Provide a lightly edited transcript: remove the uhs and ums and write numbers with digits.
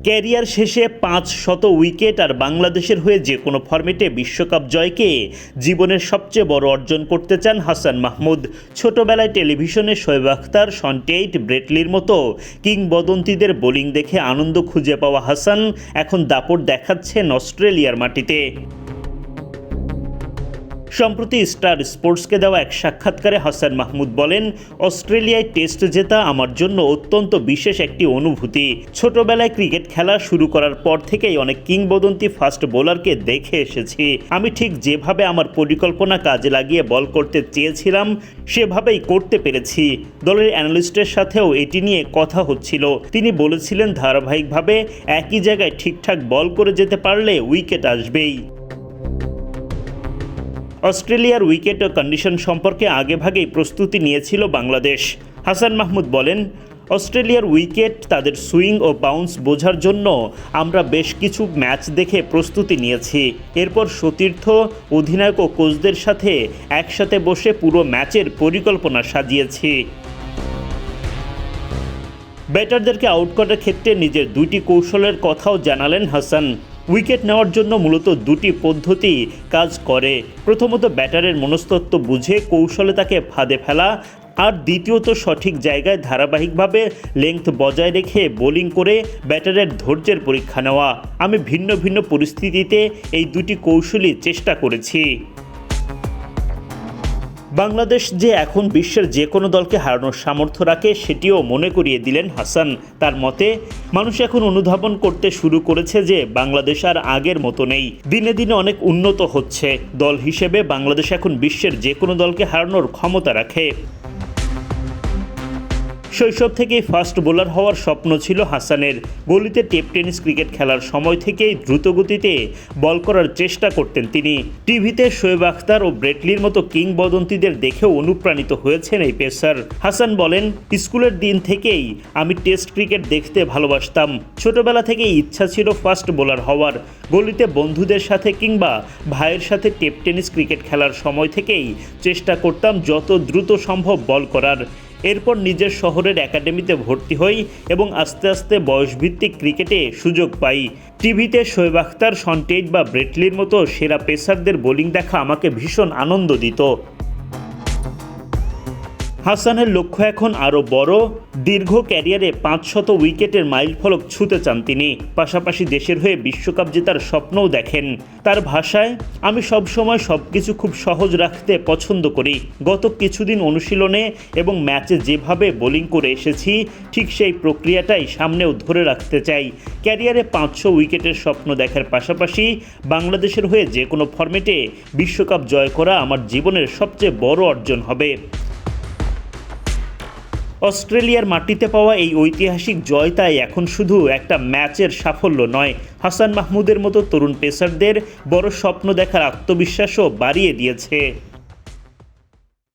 Career শেষে 500 wicket আর বাংলাদেশের হয়ে যে কোনো ফরম্যাটে বিশ্বকাপ জয়কে জীবনের সবচেয়ে বড় অর্জন করতে চান হাসান মাহমুদ। ছোটবেলায় টেলিভিশনে Shoaib Akhtar, Shaun Tait, Brett লির মতো কিংবদন্তিদের বোলিং দেখে আনন্দ খুঁজে পাওয়া হাসান এখন দাপট দেখাচ্ছেন অস্ট্রেলিয়ার মাটিতে। সম্প্রতি স্টার স্পোর্টসকে দেওয়া এক সাক্ষাৎকারে হাসান মাহমুদ বলেন, অস্ট্রেলিয়ায় টেস্ট জেতা আমার জন্য অত্যন্ত বিশেষ একটি অনুভূতি। ছোটবেলায় ক্রিকেট খেলা শুরু করার পর থেকেই অনেক কিংবদন্তি ফাস্ট বোলারকে দেখে এসেছি। আমি ঠিক যেভাবে আমার পরিকল্পনা কাজে লাগিয়ে বল করতে চেয়েছিলাম সেভাবেই করতে পেরেছি। দলের অ্যানালিস্টের সাথেও এটি নিয়ে কথা হচ্ছিল। তিনি বলেছিলেন, ধারাবাহিকভাবে একই জায়গায় ঠিকঠাক বল করে যেতে পারলে উইকেট আসবেই। অস্ট্রেলিয়ার উইকেট ও কন্ডিশন সম্পর্কে আগেভাগেই প্রস্তুতি নিয়েছিল বাংলাদেশ। হাসান মাহমুদ বলেন, অস্ট্রেলিয়ার উইকেট, তাদের সুইং ও বাউন্স বোঝার জন্য আমরা বেশ কিছু ম্যাচ দেখে প্রস্তুতি নিয়েছি। এরপর সতীর্থ, অধিনায়ক ও কোচদের সাথে একসাথে বসে পুরো ম্যাচের পরিকল্পনা সাজিয়েছি। ব্যাটারদেরকে আউট করার ক্ষেত্রে নিজের দুইটি কৌশলের কথাও জানালেন হাসান। উইকেট নেওয়ার জন্য মূলত দুটি পদ্ধতি কাজ করে। প্রথমত, ব্যাটারের মনস্তত্ত্ব বুঝে কৌশলে তাকে ফাঁদে ফেলা, আর দ্বিতীয়ত সঠিক জায়গায় ধারাবাহিকভাবে লেংথ বজায় রেখে বোলিং করে ব্যাটারের ধৈর্যের পরীক্ষা নেওয়া। আমি ভিন্ন ভিন্ন পরিস্থিতিতে এই দুটি কৌশলই চেষ্টা করেছি। বাংলাদেশ যে এখন বিশ্বের যে কোনো দলকে হারানোর সামর্থ্য রাখে সেটিও মনে করিয়ে দিলেন হাসান। তার মতে, মানুষ এখন অনুধাবন করতে শুরু করেছে যে বাংলাদেশ আর আগের মতো নেই, দিনে দিনে অনেক উন্নত হচ্ছে। দল হিসেবে বাংলাদেশ এখন বিশ্বের যে কোনো দলকে হারানোর ক্ষমতা রাখে। শৈশব থেকেই ফাস্ট বোলার হওয়ার স্বপ্ন ছিল হাসানের। গলিতে টেপ টেনিস ক্রিকেট খেলার সময় থেকেই দ্রুতগতিতে বল করার চেষ্টা করতেন তিনি। টিভিতে শোয়েব আখতার ও ব্রেট লির মতো কিংবদন্তিদের দেখেও অনুপ্রাণিত হয়েছেন এই পেসার। হাসান বলেন, স্কুলের দিন থেকেই আমি টেস্ট ক্রিকেট দেখতে ভালোবাসতাম। ছোটবেলা থেকেই ইচ্ছা ছিল ফাস্ট বোলার হওয়ার। গলিতে বন্ধুদের সাথে কিংবা ভাইয়ের সাথে টেপ টেনিস ক্রিকেট খেলার সময় থেকেই চেষ্টা করতাম যত দ্রুত সম্ভব বল করার। এরপর নিজের শহরের একাডেমিতে ভর্তি হই এবং আস্তে আস্তে বয়সভিত্তিক ক্রিকেটে সুযোগ পাই। টিভিতে শোয়েব আখতার, শন টেইট বা ব্রেট লির মতো সেরা পেসারদের বোলিং দেখা আমাকে ভীষণ আনন্দ দিত। হাসানের লক্ষ্য এখন আরও বড়। দীর্ঘ ক্যারিয়ারে 500 উইকেটের মাইলফলক ছুঁতে চান তিনি। পাশাপাশি দেশের হয়ে বিশ্বকাপ জেতার স্বপ্নও দেখেন। তার ভাষায়, আমি সবসময় সবকিছু খুব সহজ রাখতে পছন্দ করি। গত কিছুদিন অনুশীলনে এবং ম্যাচে যেভাবে বোলিং করে এসেছি ঠিক সেই প্রক্রিয়াটাই সামনেও ধরে রাখতে চাই। ক্যারিয়ারে 500 উইকেটের স্বপ্ন দেখার পাশাপাশি বাংলাদেশের হয়ে যে কোনো ফরম্যাটে বিশ্বকাপ জয় করা আমার জীবনের সবচেয়ে বড় অর্জন হবে। অস্ট্রেলিয়ার মাটিতে পাওয়া এই ঐতিহাসিক জয় তাই এখন শুধু একটা ম্যাচের সাফল্য নয়, হাসান মাহমুদের মতো তরুণ পেসারদের বড় স্বপ্ন দেখার আত্মবিশ্বাসও বাড়িয়ে দিয়েছে।